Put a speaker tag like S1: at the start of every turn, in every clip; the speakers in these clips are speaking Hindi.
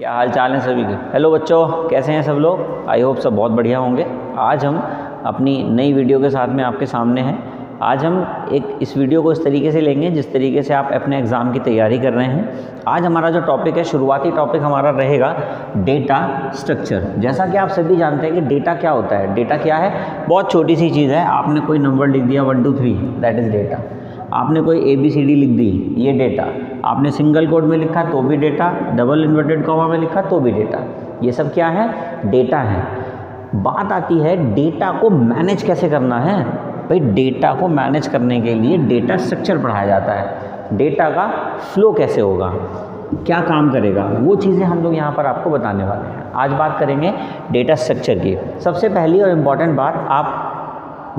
S1: क्या हाल चाल है सभी के। हेलो बच्चों, कैसे हैं सब लोग। आई होप सब बहुत बढ़िया होंगे। आज हम अपनी नई वीडियो के साथ में आपके सामने हैं। आज हम इस वीडियो को इस तरीके से लेंगे जिस तरीके से आप अपने एग्ज़ाम की तैयारी कर रहे हैं। आज हमारा जो टॉपिक है, शुरुआती टॉपिक हमारा रहेगा डेटा स्ट्रक्चर। जैसा कि आप सभी जानते हैं कि डेटा क्या होता है। डेटा क्या है, बहुत छोटी सी चीज़ है। आपने कोई नंबर लिख दिया 1 2 3, दैट इज़ डेटा। आपने कोई ABCD लिख दी, ये डेटा। आपने सिंगल कोड में लिखा तो भी डेटा, डबल इन्वर्टेड कॉमा में लिखा तो भी डेटा। ये सब क्या है, डेटा है। बात आती है डेटा को मैनेज कैसे करना है। भाई डेटा को मैनेज करने के लिए डेटा स्ट्रक्चर पढ़ाया जाता है। डेटा का फ्लो कैसे होगा, क्या काम करेगा, वो चीज़ें हम लोग यहाँ पर आपको बताने वाले हैं। आज बात करेंगे डेटा स्ट्रक्चर की। सबसे पहली और इम्पॉर्टेंट बात आप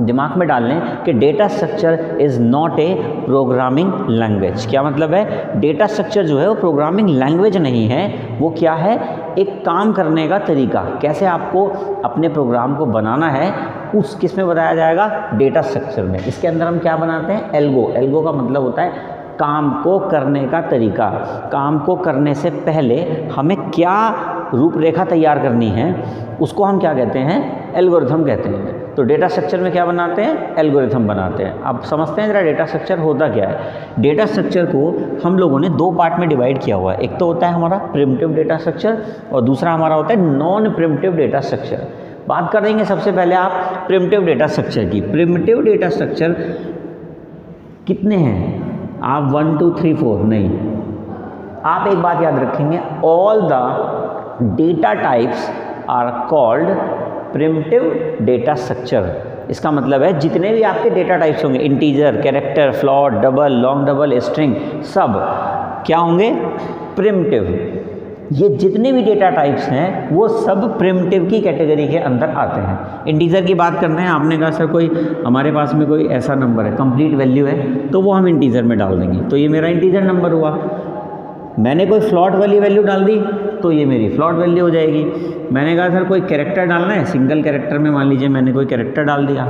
S1: दिमाग में डाल लें कि data structure is not a programming language. क्या मतलब है, डेटा स्ट्रक्चर जो है वो प्रोग्रामिंग लैंग्वेज नहीं है। वो क्या है, एक काम करने का तरीका। कैसे आपको अपने प्रोग्राम को बनाना है, उस किस में बताया जाएगा, डेटा स्ट्रक्चर में। इसके अंदर हम क्या बनाते हैं, एल्गो। एल्गो का मतलब होता है काम को करने का तरीका। काम को करने से पहले हमें क्या रूपरेखा तैयार करनी है, उसको हम क्या कहते हैं, एल्गोरिथम कहते हैं। तो डेटा स्ट्रक्चर में क्या बनाते हैं, एल्गोरिथम बनाते हैं। अब समझते हैं जरा डेटा स्ट्रक्चर होता क्या है। डेटा स्ट्रक्चर को हम लोगों ने दो पार्ट में डिवाइड किया हुआ है। एक तो होता है हमारा प्रिमिटिव डेटा स्ट्रक्चर और दूसरा हमारा होता है नॉन प्रिमिटिव डेटा स्ट्रक्चर। बात करेंगे सबसे पहले आप प्रिमिटिव डेटा स्ट्रक्चर की। प्रिमिटिव डेटा स्ट्रक्चर कितने हैं, आप 1 2 3 4 नहीं, आप एक बात याद रखेंगे, all the data types are called primitive data structure. इसका मतलब है जितने भी आपके डेटा टाइप्स होंगे, integer, character, float, double, long double, string, सब क्या होंगे, प्रिमिटिव। ये जितने भी डेटा टाइप्स हैं वो सब प्रिमिटिव की कैटेगरी के अंदर आते हैं। इंटीजर की बात करते हैं, आपने कहा सर कोई हमारे पास में कोई ऐसा नंबर है, कंप्लीट वैल्यू है, तो वो हम इंटीजर में डाल देंगे, तो ये मेरा इंटीजर नंबर हुआ। मैंने कोई फ्लॉट वाली वैल्यू डाल दी तो ये मेरी फ्लॉट वैल्यू हो जाएगी। मैंने कहा सर कोई कैरेक्टर डालना है, सिंगल कैरेक्टर में मान लीजिए मैंने कोई कैरेक्टर डाल दिया।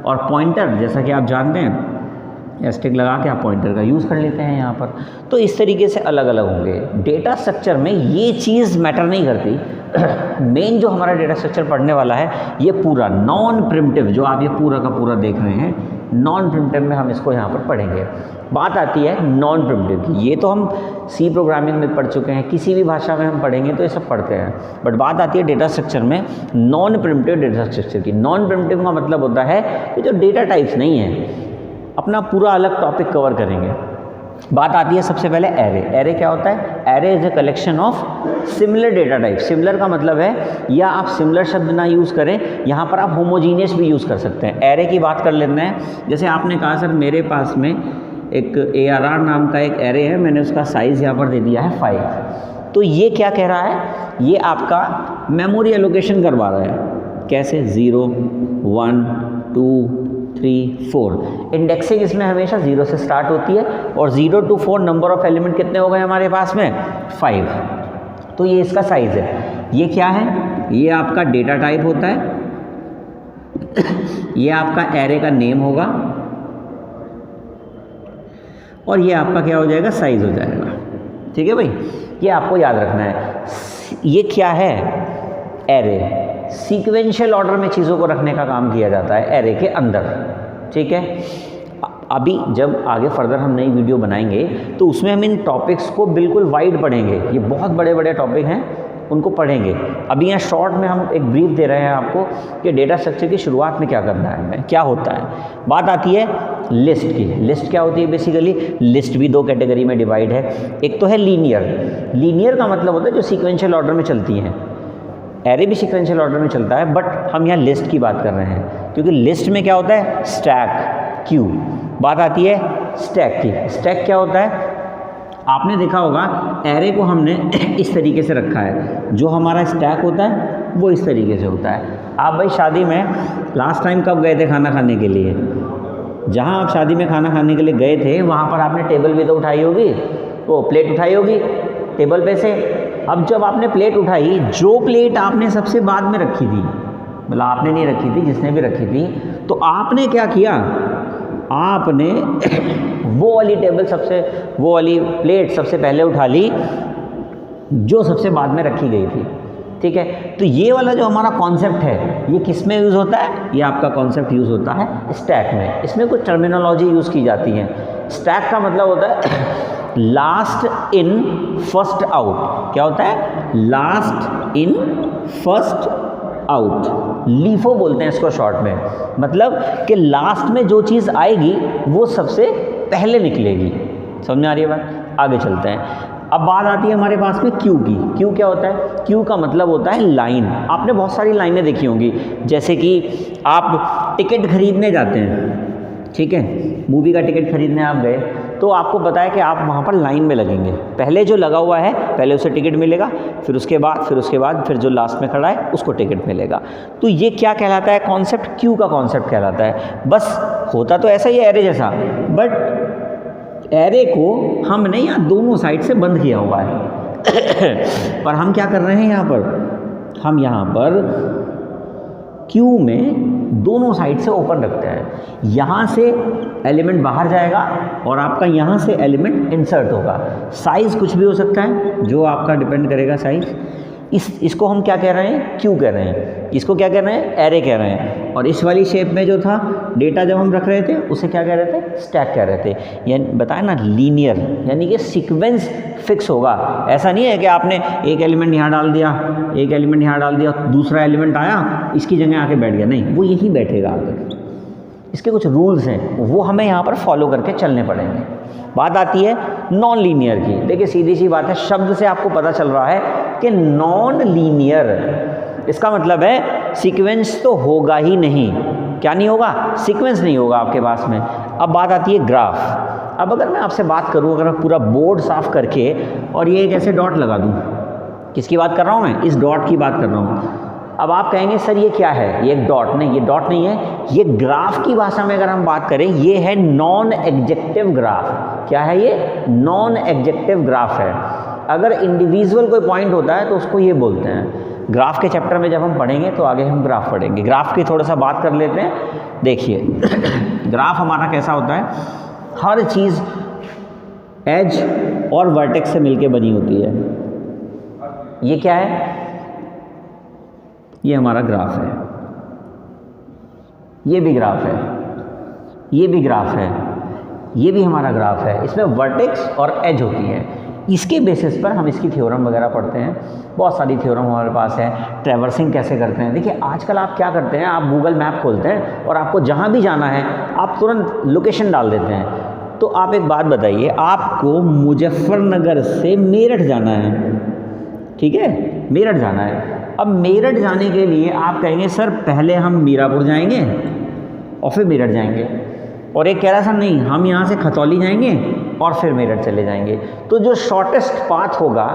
S1: और पॉइंटर, जैसा कि आप जानते हैं, एस्टिक लगा के आप पॉइंटर का यूज़ कर लेते हैं यहाँ पर। तो इस तरीके से अलग अलग होंगे। डेटा स्ट्रक्चर में ये चीज़ मैटर नहीं करती। मेन जो हमारा डेटा स्ट्रक्चर पढ़ने वाला है ये पूरा नॉन प्रिमिटिव, जो आप ये पूरा का पूरा देख रहे हैं, नॉन प्रिमिटिव में हम इसको यहाँ पर पढ़ेंगे। बात आती है नॉन प्रिमिटिव की। ये तो हम सी प्रोग्रामिंग में पढ़ चुके हैं, किसी भी भाषा में हम पढ़ेंगे तो ये सब पढ़ते हैं। बट बात आती है डेटा स्ट्रक्चर में नॉन प्रिमिटिव डेटा स्ट्रक्चर की। नॉन प्रिमिटिव का मतलब होता है कि जो डेटा टाइप्स नहीं है, अपना पूरा अलग टॉपिक कवर करेंगे। बात आती है सबसे पहले एरे। एरे क्या होता है, array is a collection of similar data type. Similar का मतलब है, या आप सिमिलर शब्द ना यूज़ करें, यहाँ पर आप होमोजीनियस भी यूज़ कर सकते हैं। एरे की बात कर लेते हैं। जैसे आपने कहा सर मेरे पास में एक ARR नाम का एक एरे है, मैंने उसका साइज़ यहाँ पर दे दिया है 5। तो ये क्या कह रहा है, ये आपका मेमोरी एलोकेशन करवा रहा है। कैसे, 0 1 2 3 4। इंडेक्सिंग इसमें हमेशा 0 से स्टार्ट होती है और 0 to 4 नंबर ऑफ एलिमेंट कितने हो गए हमारे पास में, 5। तो ये इसका साइज़ है। ये क्या है, ये आपका डेटा टाइप होता है। ये आपका एरे का नेम होगा और ये आपका क्या हो जाएगा, साइज़ हो जाएगा। ठीक है भाई, ये आपको याद रखना है। ये क्या है, एरे। सीक्वेंशियल ऑर्डर में चीज़ों को रखने का काम किया जाता है एरे के अंदर। ठीक है, अभी जब आगे फर्दर हम नई वीडियो बनाएंगे तो उसमें हम इन टॉपिक्स को बिल्कुल वाइड पढ़ेंगे। ये बहुत बड़े बड़े टॉपिक हैं, उनको पढ़ेंगे। अभी यहाँ शॉर्ट में हम एक ब्रीफ दे रहे हैं आपको कि डेटा स्ट्रक्चर की शुरुआत में क्या करना है, हमें क्या होता है। बात आती है लिस्ट की। लिस्ट क्या होती है, बेसिकली लिस्ट भी दो कैटेगरी में डिवाइड है। एक तो है लीनियर। लीनियर का मतलब होता है जो सीक्वेंशियल ऑर्डर में चलती हैं। एरे भी सीक्वेंशियल ऑर्डर में चलता है, बट हम यहाँ लिस्ट की बात कर रहे हैं क्योंकि लिस्ट में क्या होता है, स्टैक, क्यू। बात आती है स्टैक की। स्टैक क्या होता है, आपने देखा होगा एरे को हमने इस तरीके से रखा है। जो हमारा स्टैक होता है वो इस तरीके से होता है। आप भाई शादी में लास्ट टाइम कब गए थे खाना खाने के लिए, जहाँ आप शादी में खाना खाने के लिए गए थे वहाँ पर आपने टेबल भी तो उठाई होगी, वो प्लेट उठाई होगी टेबल पे से। अब जब आपने प्लेट उठाई, जो प्लेट आपने सबसे बाद में रखी थी, मतलब आपने नहीं रखी थी, जिसने भी रखी थी, तो आपने क्या किया, आपने वो वाली प्लेट सबसे पहले उठा ली जो सबसे बाद में रखी गई थी। ठीक है, तो ये वाला जो हमारा कॉन्सेप्ट है ये किस में यूज़ होता है? ये आपका कॉन्सेप्ट यूज़ होता है स्टैक में। इसमें कुछ टर्मिनोलॉजी यूज़ की जाती है। स्टैक का मतलब होता है लास्ट इन फर्स्ट आउट। क्या होता है? Last in first out, LIFO बोलते हैं इसको शॉर्ट में। मतलब कि लास्ट में जो चीज़ आएगी वो सबसे पहले निकलेगी। समझ में आ रही है बात? आगे चलते हैं। अब बात आती है हमारे पास में क्यू की। क्यू क्या होता है? क्यू का मतलब होता है लाइन। आपने बहुत सारी लाइनें देखी होंगी, जैसे कि आप टिकट खरीदने जाते हैं, ठीक है, मूवी का टिकट खरीदने आप गए तो आपको पता है कि आप वहाँ पर लाइन में लगेंगे। पहले जो लगा हुआ है पहले उसे टिकट मिलेगा, फिर उसके बाद फिर जो लास्ट में खड़ा है उसको टिकट मिलेगा। तो ये क्या कहलाता है? कॉन्सेप्ट क्यू का कॉन्सेप्ट कहलाता है। बस होता तो ऐसा ही एरे जैसा, बट एरे को हमने यहाँ दोनों साइड से बंद किया हुआ है। पर हम क्या कर रहे हैं यहाँ पर? हम यहाँ पर क्यू में दोनों साइड से ओपन रखते हैं। यहाँ से एलिमेंट बाहर जाएगा और आपका यहाँ से एलिमेंट इंसर्ट होगा। साइज़ कुछ भी हो सकता है, जो आपका डिपेंड करेगा साइज़। इसको हम क्या कह रहे हैं? क्यू कह रहे हैं। इसको क्या कह रहे हैं? एरे कह रहे हैं। और इस वाली शेप में जो था डेटा जब हम रख रहे थे उसे क्या कह रहे थे? स्टैक कह रहे थे। यानी बताया ना, लीनियर, यानी कि सीक्वेंस फिक्स होगा। ऐसा नहीं है कि आपने एक एलिमेंट यहाँ डाल दिया, एक एलिमेंट यहाँ डाल दिया, दूसरा एलिमेंट आया इसकी जगह आके बैठ गया। नहीं, वो यहीं बैठेगा आकर। इसके कुछ रूल्स हैं, वो हमें यहाँ पर फॉलो करके चलने पड़ेंगे। बात आती है नॉन लीनियर की। देखिए सीधी सी बात है, शब्द से आपको पता चल रहा है कि नॉन लीनियर, इसका मतलब है सीक्वेंस तो होगा ही नहीं। क्या नहीं होगा? सीक्वेंस नहीं होगा आपके पास में। अब बात आती है ग्राफ। अब अगर मैं आपसे बात करूं, अगर मैं पूरा बोर्ड साफ करके और ये एक ऐसे डॉट लगा दूं, किसकी बात कर रहा हूं मैं? इस डॉट की बात कर रहा हूं। अब आप कहेंगे सर ये क्या है? ये एक डॉट नहीं, ये डॉट नहीं है, ये ग्राफ की भाषा में अगर हम बात करें ये है नॉन एडजेक्टिव ग्राफ। क्या है ये? नॉन एडजेक्टिव ग्राफ है। अगर इंडिविजुअल कोई पॉइंट होता है तो उसको ये बोलते हैं। ग्राफ के चैप्टर में जब हम पढ़ेंगे तो आगे हम ग्राफ पढ़ेंगे। ग्राफ की थोड़ा सा बात कर लेते हैं। देखिए ग्राफ हमारा कैसा होता है? हर चीज़ एज और वर्टेक्स से मिलके बनी होती है। ये क्या है? ये हमारा ग्राफ है। ये भी ग्राफ है, ये भी ग्राफ है, ये भी हमारा ग्राफ है। इसमें वर्टेक्स और एज होती है। इसके बेसिस पर हम इसकी थ्योरम वगैरह पढ़ते हैं। बहुत सारी थ्योरम हमारे पास है। ट्रैवर्सिंग कैसे करते हैं? देखिए आजकल आप क्या करते हैं, आप गूगल मैप खोलते हैं और आपको जहाँ भी जाना है आप तुरंत लोकेशन डाल देते हैं। तो आप एक बात बताइए, आपको मुजफ्फरनगर से मेरठ जाना है, ठीक है, मेरठ जाना है। अब मेरठ जाने के लिए आप कहेंगे सर पहले हम मीरापुर जाएंगे और फिर मेरठ जाएंगे। और एक कह रहा सर नहीं, हम यहाँ से खतौली जाएंगे और फिर मेरठ चले जाएंगे। तो जो शॉर्टेस्ट पाथ होगा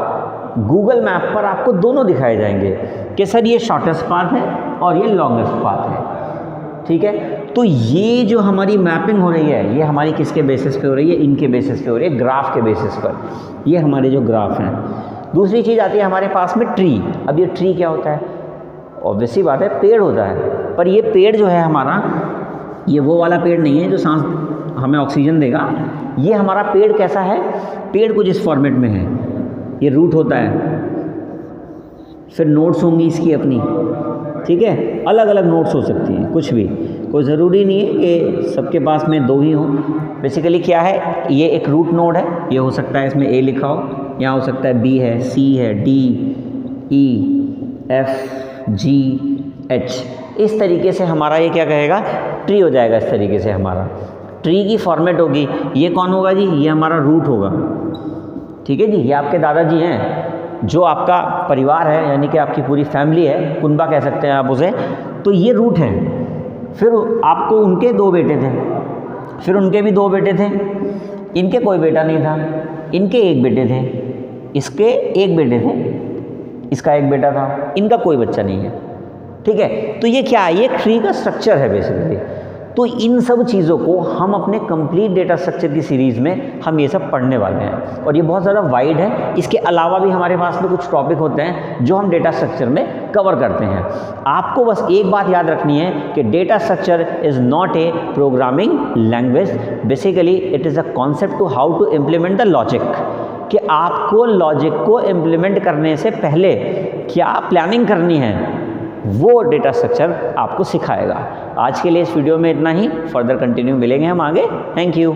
S1: गूगल मैप पर आपको दोनों दिखाए जाएंगे कि सर ये शॉर्टेस्ट पाथ है और ये लॉन्गेस्ट पाथ है, ठीक है। तो ये जो हमारी मैपिंग हो रही है ये हमारी किसके बेसिस पे हो रही है? इनके बेसिस पे हो रही है, ग्राफ के बेसिस पर। ये हमारे जो ग्राफ हैं। दूसरी चीज़ आती है हमारे पास में ट्री। अब ये ट्री क्या होता है? ऑब्वियसली बात है, पेड़ होता है। पर ये पेड़ जो है हमारा, ये वो वाला पेड़ नहीं है जो सांस हमें ऑक्सीजन देगा। ये हमारा पेड़ कैसा है? पेड़ कुछ इस फॉर्मेट में है। ये रूट होता है, फिर नोट्स होंगी इसकी अपनी, ठीक है, अलग अलग नोट्स हो सकती हैं, कुछ भी, कोई ज़रूरी नहीं है कि सबके पास में दो ही हों। बेसिकली क्या है, ये एक रूट नोड है, ये हो सकता है इसमें ए लिखा हो, यहाँ हो सकता है बी है, सी है, डी, ई, एफ, जी, एच। इस तरीके से हमारा ये क्या कहेगा? ट्री हो जाएगा। इस तरीके से हमारा ट्री की फॉर्मेट होगी। ये कौन होगा जी? ये हमारा रूट होगा, ठीक है जी। ये आपके दादाजी हैं, जो आपका परिवार है, यानी कि आपकी पूरी फैमिली है, कुनबा कह सकते हैं आप उसे। तो ये रूट है। फिर आपको उनके दो बेटे थे, फिर उनके भी दो बेटे थे, इनके कोई बेटा नहीं था, इनके एक बेटे थे, इसके एक बेटे थे, इसका एक बेटा था, इनका कोई बच्चा नहीं है, ठीक है। तो ये क्या है? ये ट्री का स्ट्रक्चर है बेसिकली। तो इन सब चीज़ों को हम अपने कंप्लीट डेटा स्ट्रक्चर की सीरीज़ में हम ये सब पढ़ने वाले हैं। और ये बहुत ज़्यादा वाइड है। इसके अलावा भी हमारे पास में कुछ टॉपिक होते हैं जो हम डेटा स्ट्रक्चर में कवर करते हैं। आपको बस एक बात याद रखनी है कि data structure is not a programming language. Basically it is a concept to how to implement the logic. कि आपको लॉजिक को इम्प्लीमेंट करने से पहले क्या प्लानिंग करनी है, वो डेटा स्ट्रक्चर आपको सिखाएगा। आज के लिए इस वीडियो में इतना ही, फर्दर कंटिन्यू मिलेंगे हम आगे। Thank you.